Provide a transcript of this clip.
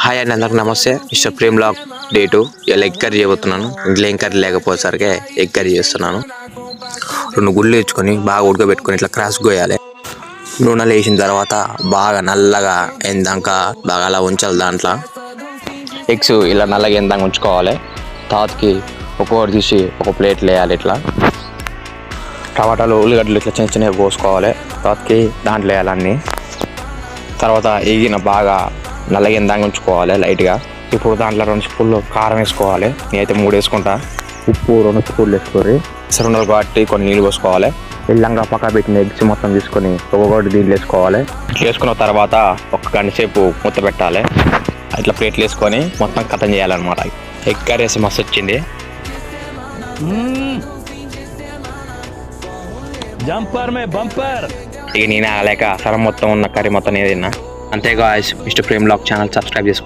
Hi అండి, అందరికి నమస్తే. Mister Prem blog day 2. ఇలా ఎగ్ కర్రీ చేయబోతున్నాను. ఇంట్లో ఏం కర్రీ లేకపోయేసరికి ఎగ్ కర్రీ చేస్తున్నాను. 2 గుళ్ళు ఇచ్చుకొని బాగా ఉడకబెట్టుకొని ఇట్లా క్రాస్ కోయాలి. నూనెలు వేసిన తర్వాత బాగా నల్లగా ఎందాక బాగా అలా ఉంచాలి. దాంట్లో ఎగ్స్ ఇలా నల్లగా ఎందాక ఉంచుకోవాలి. తర్వాతకి ఒక్కొక్కటి తీసి ఒక ప్లేట్లు వేయాలి. ఇట్లా టమాటాలు ఉల్లిగడ్డలు ఇట్లా చిన్న చిన్నగా కోసుకోవాలి. తర్వాతకి దాంట్లో వేయాలన్నీ. తర్వాత ఎగిన బాగా నల్లగా ఎందాక ఉంచుకోవాలి లైట్గా. ఇప్పుడు దాంట్లో 2 స్పూన్లు కారం వేసుకోవాలి. నేనైతే 3 వేసుకుంటా. ఉప్పు 2 స్పూన్లు వేసుకోవాలి. సరుండలు కాబట్టి కొన్ని నీళ్ళు పోసుకోవాలి. ఇల్లంగా పక్క పెట్టిన ఎగ్స్ మొత్తం తీసుకొని ఒక్కొక్కటి దీంట్లో వేసుకోవాలి. ఇట్లా వేసుకున్న తర్వాత ఒక గంట సేపు మూత పెట్టాలి. ఇట్లా ప్లేట్లు వేసుకొని మొత్తం కథం చేయాలన్నమాట. ఎగ్ కర్రీ వేసి మస్తు వచ్చింది. ఇక నేను లేక సరం మొత్తం ఉన్న కర్రీ మొత్తం నేను తిన్నా. అంతేగా Mister Prem blog channel subscribe చేసుకో.